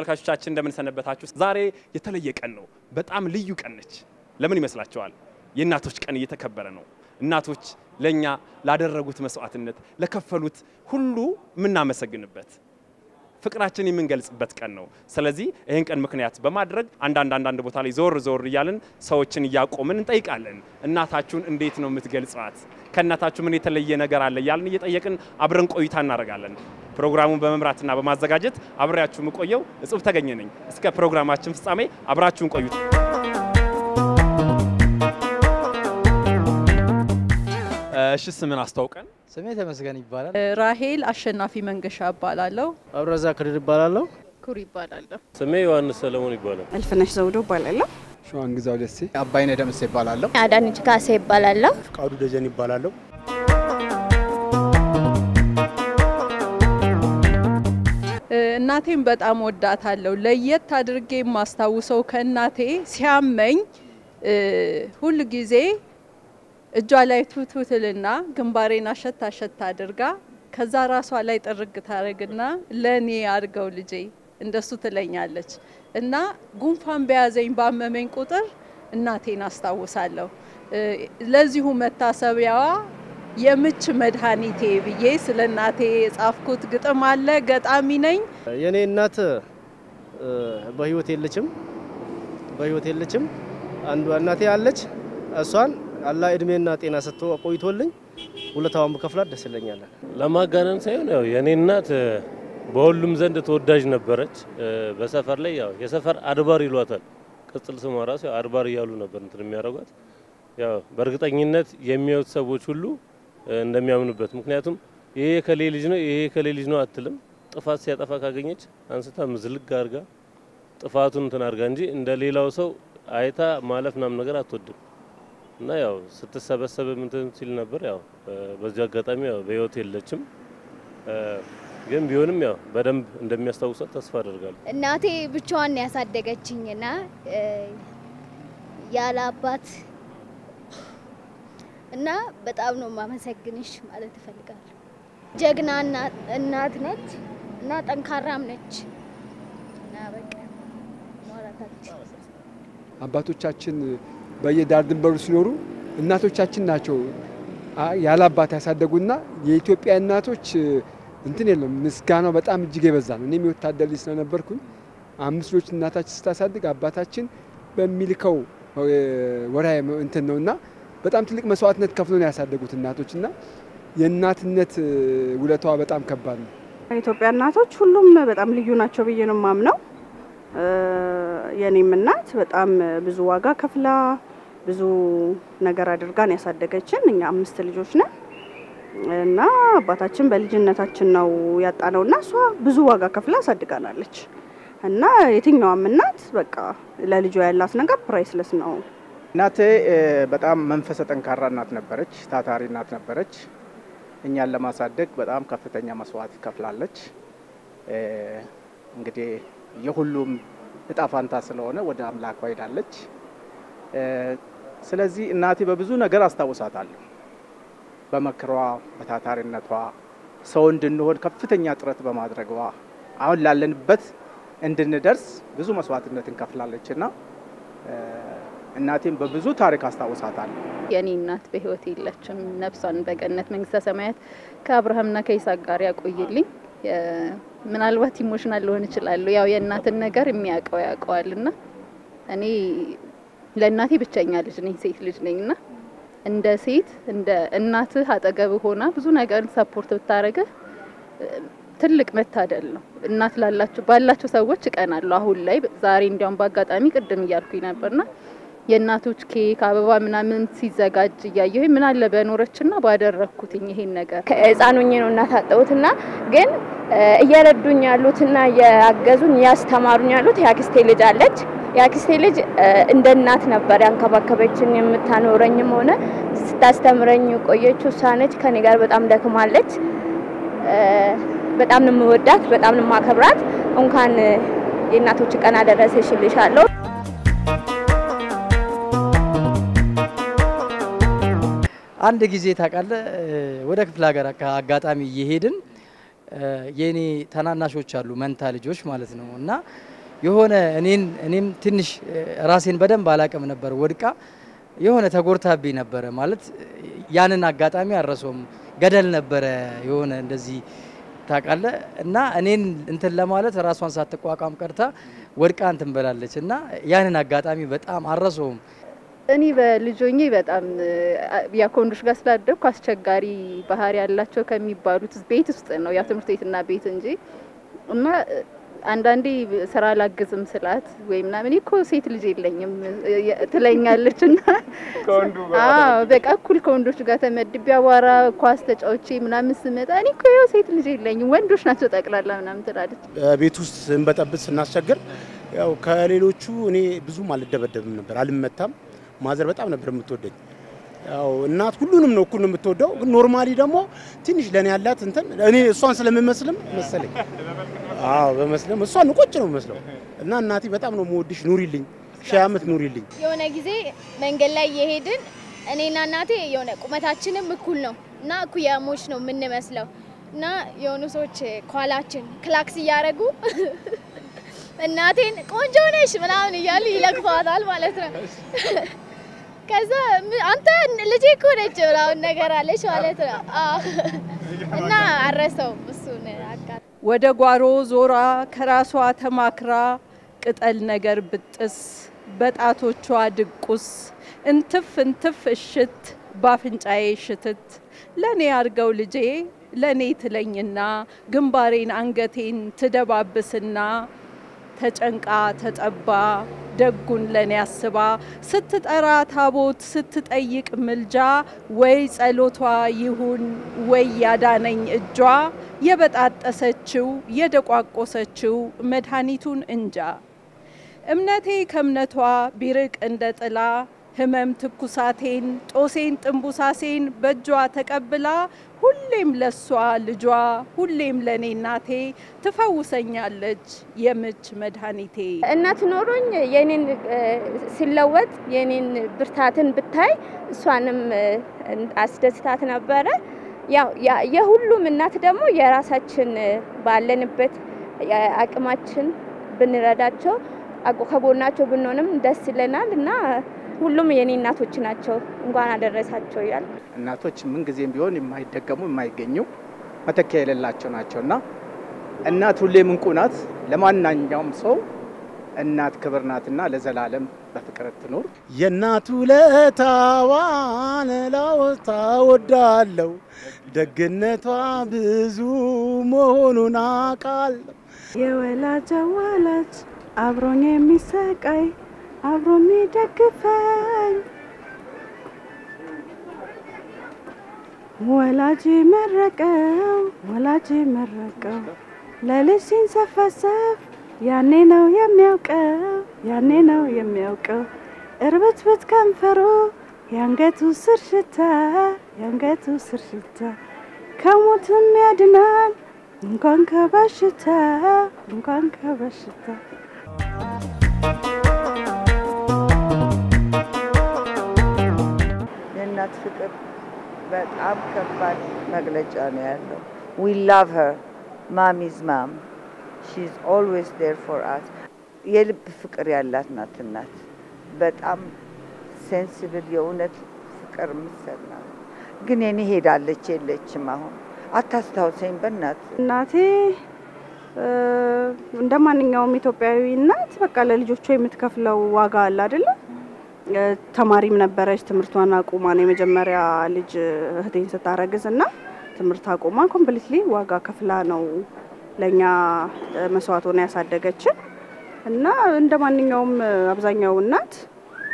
ተመልካቾቻችን እንደምን ሰነበታችሁ ዛሬ የተለየ ቀን ነው በጣም ልዩ ቀን ነች ለምን ይመስላችኋል የእናቶች ቀን እየተከበረ ነው እናቶች ለኛ ላደረጉት መስዋዕትነት ለከፈሉት ሁሉ ምናመሰግንበት ፍቅራችን የምንገልጽበት ቀን ነው ስለዚህ ይሄን ቀን ምክንያት በማድረግ አንዳንድ ቦታ ላይ ዞር ይያልን ሰዎችን ያቆምን እንጠይቃለን እናታችሁን እንዴት ነው የምትገልጿት ከእናታችሁ ምን የተለየ ነገር አለ ያልን እየጠየቅን አብረን ቆይታ እናደርጋለን ፕሮግራሙን በመምራትና በማዘጋጀት አብራችሁ ምቆየው እጽብ ተገኘ ነኝ እስከ ፕሮግራማችን ፍጻሜ አብራችሁን ቆዩት እሺ ስምን አስተዋውቀን ስሜ ተመስገን ይባላል ራሄል አሸናፊ መንገሻ ይባላልው አብረዛ ክድር ይባላልው ኩሪ ይባላልው ስሜ ዮሐንስ ሰለሞን ይባላል አልፈነሽ ዘውዶ ይባላልው ሸዋን ግዛው ደሴ አባይነ ደምስ ይባላልው አዳንች ካሴ ይባላልው ፍቃዱ ደጀን ይባላልው እናቴን በጣም ወዳታለሁ ለየት አድርጌ ማስተዋውሰው ከእናቴ ሲያመኝ ሁሉ ጊዜ እጇ ላይ ቱቱትልና ግንባሬና ሸታ አድርጋ ከዛ ራሷ ላይ ጥርግ ታረግና ለኔ አርገው ልጄ እንደሱ ትለኛለች እና ጉንፋን በያዘኝ ባመመኝ ቁጥር እናቴን አስተዋውሳለሁ ለዚሁ መታሰቢያዋ የምች መድኃኒቴ ብዬ ስለናቴ ጻፍኩት ግጥም አለ ገጣሚ ነኝ የኔ እናት በህይወት የለችም አንዱ እናቴ አለች እሷን አላህ እድሜና ጤና ሰጥቶ አቆይቶልኝ ሁለታውን በከፍላት ደስ ይለኛል ለማጋነን ሳይሆን ያው የኔ እናት በሁሉም ዘንድ ተወዳጅ ነበረች በሰፈር ላይ ያው የሰፈር አድባር ይሏታል ቅጽል ስሟ ራሱ አድባር ይያሉ ነበር እንትን የሚያረጋት ያው በርግጠኝነት የሚያዩት ሰዎች ሁሉ እንደሚያምኑበት ምክንያቱም ይሄ ከሌ ልጅ ነው አትልም ጥፋት ሲያጠፋ ካገኘች አንስታ ምዝልግ አርጋ ጥፋቱን እንትን አርጋ እንጂ እንደሌላው ሰው አይታ ማለፍናም ነገር አትወድም እና ያው ስትሰበሰበ እንትን ሲል ነበር ያው በዚህ አጋጣሚ ያው በህይወት የለችም ግን ቢሆንም ያው በደንብ እንደሚያስታውሳት ተስፋ አደርጋለሁ እናቴ ብቻዋን ያሳደገችኝና ያለ አባት እና በጣም ነው ማመሰግንሽ ማለት እፈልጋለሁ ጀግና እናት ነች እና ጠንካራም ነች እና በቃ ሞራታችን አባቶቻችን በየዳር ድንበሩ ሲኖሩ እናቶቻችን ናቸው ያለ አባት ያሳደጉና የኢትዮጵያ እናቶች እንትን የለም ምስጋናው በጣም እጅግ ይበዛል እኔም ወታደር ልጅ ስለነበርኩኝ አምስት ልጆች እናታችን ስታሳድግ አባታችን በሚልከው ወራይ እንትን ነውና በጣም ትልቅ መስዋዕትነት ከፍሎ ነው ያሳደጉት እናቶችና የእናትነት ውለታዋ በጣም ከባድ ነው የኢትዮጵያ እናቶች ሁሉም በጣም ልዩ ናቸው ብዬ ነው ማምነው የኔም እናት በጣም ብዙ ዋጋ ከፍላ ብዙ ነገር አድርጋን ያሳደገችን እኛ አምስት ልጆች ነን እና አባታችን በልጅነታችን ነው ያጣነውና እሷ ብዙ ዋጋ ከፍላ አሳድጋናለች እና የትኛውም እናት በቃ ለልጇ ያላት ነገር ፕራይስለስ ነው እናቴ በጣም መንፈሰ ጠንካራ እናት ነበረች ታታሪ እናት ነበረች እኛን ለማሳደግ በጣም ከፍተኛ መስዋዕት ከፍላለች እንግዲህ የሁሉም እጣፋንታ ስለሆነ ወደ አምላክ ወይዳለች ስለዚህ እናቴ በብዙ ነገር አስተዋውሳታለሁ በመክሯ በታታሪነቷ ሰው እንድንሆን ከፍተኛ ጥረት በማድረግዋ አሁን ላለንበት እንድንደርስ ብዙ መስዋዕትነትን ከፍላለችና እናቴም በብዙ ታሪክ አስተዋውሳታለሁ የኔ እናት በህይወት የለችም ነፍሷን በገነት መንግስተ ሰማያት ከአብርሃምና ከይስሐቅ ጋር ያቆይልኝ ምናልባት ኢሞሽናል ሊሆን ይችላል ያው የእናትን ነገር የሚያቀው ያቀዋልና እኔ ለእናቴ ብቻኛ ልጅ ነኝ ሴት ልጅ ነኝና እንደ ሴት እንደ እናትህ አጠገብ ሆና ብዙ ነገር ሰፖርት ብታረገ ትልቅ መታደል ነው እናት ባላችሁ ሰዎች ቀናለሁ አሁን ላይ ዛሬ እንዲያውም በአጋጣሚ ቅድም ይያልኩኝ ነበርና የእናቶች ኬክ አበባ ምናምን ሲዘጋጅ ያየሁ ምን አለ በኖረችና ባደረኩትኝ ይሄን ነገር ከህፃኑኝ ነው እናት አጣውትና ግን እየረዱኝ ያሉትና ያገዙኝ ያስተማሩኝ ያሉት ያክስቴ ልጅ አለች ያክስቴ ልጅ እንደ እናት ነበር ያንከባከበችኝ የምታኖረኝም ሆነ ስታስተምረኝ ቆየችው ሳነች ከኔ ጋር በጣም ደክማለች በጣም ነው የምወዳት በጣም ነው ማከብራት እንኳን የእናቶች ቀን አደረሰሽ ልሻለሁ አንድ ጊዜ ታቃለ ወደ ክፍለ ሀገር አጋጣሚ እየሄድን የኔ ተናናሾች አሉ መንታ ልጆች ማለት ነው እና የሆነ እኔም ትንሽ ራሴን በደንብ አላቅም ነበር ወድቃ የሆነ ተጎርታብኝ ነበረ ማለት ያንን አጋጣሚ አረሰውም ገደል ነበረ የሆነ እንደዚህ ታቃለ እና እኔን እንትን ለማለት ራሷን ሳትቋቋም ቀርታ ወድቃ እንትን በላለች እና ያንን አጋጣሚ በጣም አረሰውም እኔ በልጆኜ በጣም ያ ከወንዶች ጋር ስላደግኩ አስቸጋሪ ባህሪ ያላቸው ከሚባሉት ቤት ውስጥ ነው ያ ትምህርት ቤትና ቤት እንጂ እና አንዳንዴ ስራ ላግዝም ስላት ወይምና ምን እኮ ሴት ልጅ የለኝም ትለኛለችና በቃ እኩል ከወንዶች ጋር ተመድቤ አዋራ ኳስ ተጫውቼ ምናምን ስመጣ እኔ እኮ ሴት ልጅ የለኝም ወንዶች ናቸው ጠቅላላ ምናምን ትላለች። ቤት ውስጥ እንበጠብጥ ስናስቸግር ያው ከሌሎቹ እኔ ብዙም አልደበደብም ነበር አልመታም። ማዘር በጣም ነበር የምትወደኝ። ያው እናት ሁሉንም ነው እኩል ነው የምትወደው ግን ኖርማሊ ደግሞ ትንሽ ለኔ ያላት እንትን እኔ እሷን ስለምመስልም መሰለኝ በመስለም እሷን ቁጭ ነው መስለው እና እናቴ በጣም ነው የምወድሽ ኑሪልኝ ሺህ ዓመት ኑሪልኝ። የሆነ ጊዜ መንገድ ላይ የሄድን እኔና እናቴ የሆነ ቁመታችንም እኩል ነው እና እኩያሞች ነው የምንመስለው እና የሆኑ ሰዎች ኳላችን ክላክስ እያደረጉ እናቴን ቆንጆ ነሽ ምናምን እያሉ ይለክፋታል ማለት ነው። ከዛ አንተ ልጄ እኮ ነች ምናምን ነገር አለች ማለት ነው እና አረሰው እሱን አጋር ወደ ጓሮ ዞራ ከራሷ ተማክራ ቅጠል ነገር ብጥስ በጣቶቿ ድቁስ እንትፍ እንትፍ እሽት ባፍንጫዬ ሽትት ለኔ አርገው ልጄ ለኔ ትለኝና ግንባሬን አንገቴን ትደባብስና ተጨንቃ ተጠባ ደጉን ለኔ አስባ ስትጠራ ታቦት ስትጠይቅ ምልጃ ወይ ጸሎቷ ይሁን ወይ ያዳነኝ እጇ የበጣጠሰችው የደቋቆሰችው መድኃኒቱን እንጃ እምነቴ ከእምነቷ ቢርቅ እንደ ጥላ ህመም ትኩሳቴን ጦሴን ጥንቡሳሴን በእጇ ተቀብላ ሁሌም ለሷ ልጇ ሁሌም ለኔ እናቴ ትፈውሰኛለች የምች መድኃኒቴ። እናት ኖሮኝ የኔን ሲለወጥ የኔን ብርታትን ብታይ እሷንም አስደስታት ነበረ። ያው የሁሉም እናት ደግሞ የራሳችን ባለንበት አቅማችን ብንረዳቸው ከጎናቸው ብንሆንም ደስ ይለናል እና ሁሉም የኔ እናቶች ናቸው እንኳን አደረሳቸው ይላል። እናቶች ምን ጊዜም ቢሆን የማይደገሙ የማይገኙ መተኪያ የሌላቸው ናቸውና እናት ሁሌም እንቁ ናት። ለማንኛውም ሰው እናት ክብር ናትና ለዘላለም በፍቅር ትኖር። የእናቱ ለታዋን ላውታ ወዳለው ደግነቷ ብዙ መሆኑን አውቃለሁ። የወላጅ ወላጅ አብሮኝ የሚሰቃይ አብሮ የሚደግፈኝ ወላጅ መረቀው ለልጅ ሲንሰፈሰፍ ያኔ ነው የሚያውቀው እርብትብት ከንፈሩ ያንገቱ ስር ሽታ ከሞትም ያድናል እንኳን ከበሽታ የእናት ፍቅር በጣም ከባድ መግለጫ ነው ያለው። we love her mom is mom she's always there for us የልብ ፍቅር ያላት ናት እናት በጣም ሴንሲብል የእውነት ፍቅር ምሰና ግን የኔ ሄዳለች የለችም አሁን አታስታውሰኝ በእናት እናቴ እንደማንኛውም ኢትዮጵያዊ እናት በቃ ለልጆቿ የምትከፍለው ዋጋ አለ አይደል? ተማሪም ነበረች ትምርቷን አቁማ ነው የመጀመሪያ ልጅ እህቴን ስታረግዝና ትምርት አቁማ ኮምፕሊትሊ ዋጋ ከፍላ ነው ለኛ መስዋዕት ሆና ያሳደገችን እና እንደማንኛውም አብዛኛው እናት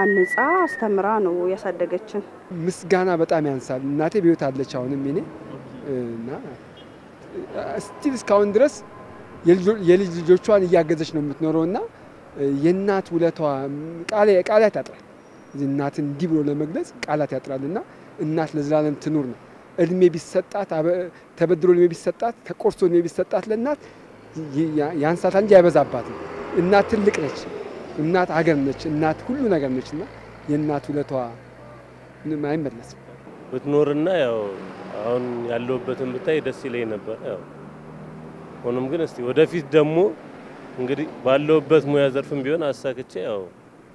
አንጻ አስተምራ ነው ያሳደገችን። ምስጋና በጣም ያንሳል። እናቴ በህይወት አለች አሁንም እኔ እና ስቲል እስካሁን ድረስ የልጅ ልጆቿን እያገዘች ነው የምትኖረውና የእናት ውለቷ ቃላት ያጥራል። እናትን እንዲህ ብሎ ለመግለጽ ቃላት ያጥራልና እናት ለዘላለም ትኑር ነው። እድሜ ቢሰጣት ተበድሮ እድሜ ቢሰጣት ተቆርሶ እድሜ ቢሰጣት ለእናት ያንሳታል እንጂ አይበዛባትም። እናት ትልቅ ነች። እናት ሀገር ነች። እናት ሁሉ ነገር ነችና የእናት ውለቷ ምንም አይመለስም። ብትኖርና ያው አሁን ያለውበትን ብታይ ደስ ይለኝ ነበር። ያው ሆኖም ግን እስቲ ወደፊት ደግሞ እንግዲህ ባለውበት ሙያ ዘርፍም ቢሆን አሳክቼ ያው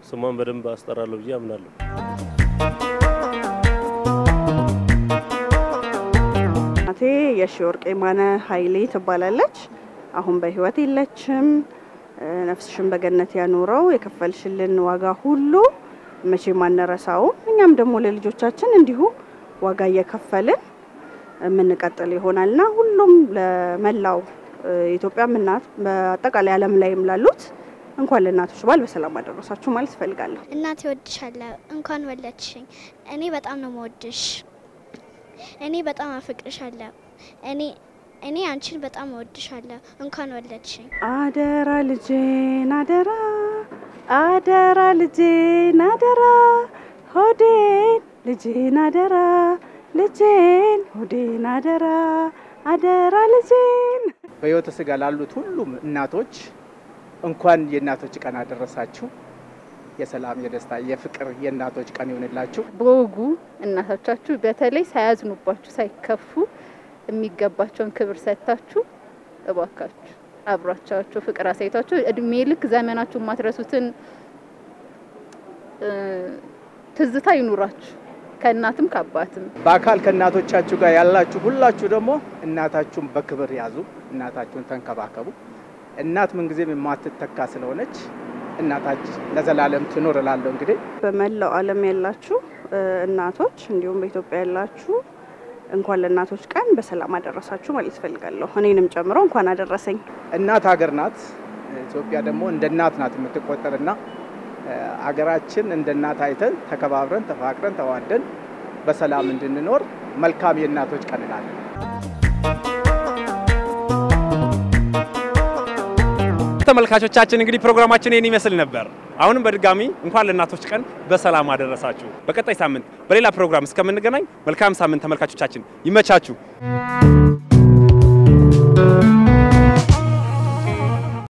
ስሟን በደንብ አስጠራለሁ ብዬ አምናለሁ። እናቴ የሺወርቅ የማነ ኃይሌ ትባላለች። አሁን በህይወት የለችም። ነፍስሽን በገነት ያኖረው የከፈልሽልን ዋጋ ሁሉ መቼም አንረሳው። እኛም ደግሞ ለልጆቻችን እንዲሁ ዋጋ እየከፈልን የምንቀጥል ይሆናልና ሁሉም ለመላው ኢትዮጵያ እናት በአጠቃላይ ዓለም ላይም ላሉት እንኳን ለእናቶች በዓል በሰላም አደረሳችሁ ማለት እፈልጋለሁ። እናቴ ወድሻለሁ፣ እንኳን ወለድሽኝ። እኔ በጣም ነው የምወድሽ። እኔ በጣም አፍቅርሻለሁ። እኔ አንቺን በጣም እወድሻለሁ፣ እንኳን ወለድሽኝ። አደራ ልጄን አደራ አደራ ልጄን አደራ ሆዴን ልጄን አደራ ልጄን ሆዴን አደራ አደራ ልጄን። በሕይወተ ሥጋ ላሉት ሁሉም እናቶች እንኳን የእናቶች ቀን አደረሳችሁ። የሰላም፣ የደስታ፣ የፍቅር የእናቶች ቀን ይሁንላችሁ። በወጉ እናቶቻችሁ በተለይ ሳያዝኑባችሁ ሳይከፉ የሚገባቸውን ክብር ሰጥታችሁ እባካችሁ አብራቻችሁ ፍቅር አሳይታችሁ እድሜ ልክ ዘመናችሁ ማትረሱትን ትዝታ ይኑራችሁ ከእናትም ከአባትም። በአካል ከእናቶቻችሁ ጋር ያላችሁ ሁላችሁ ደግሞ እናታችሁን በክብር ያዙ፣ እናታችሁን ተንከባከቡ። እናት ምንጊዜም የማትተካ ስለሆነች እናታችን ለዘላለም ትኖር እላለሁ። እንግዲህ በመላው ዓለም ያላችሁ እናቶች እንዲሁም በኢትዮጵያ ያላችሁ እንኳን ለእናቶች ቀን በሰላም አደረሳችሁ ማለት ፈልጋለሁ። እኔንም ጨምሮ እንኳን አደረሰኝ። እናት ሀገር ናት። ኢትዮጵያ ደግሞ እንደ እናት ናት የምትቆጠርና ሀገራችን እንደ እናት አይተን ተከባብረን ተፋቅረን ተዋደን በሰላም እንድንኖር መልካም የእናቶች ቀን እላለሁ። ተመልካቾቻችን እንግዲህ ፕሮግራማችን ይሄን ይመስል ነበር። አሁንም በድጋሚ እንኳን ለእናቶች ቀን በሰላም አደረሳችሁ። በቀጣይ ሳምንት በሌላ ፕሮግራም እስከምንገናኝ መልካም ሳምንት ተመልካቾቻችን፣ ይመቻችሁ።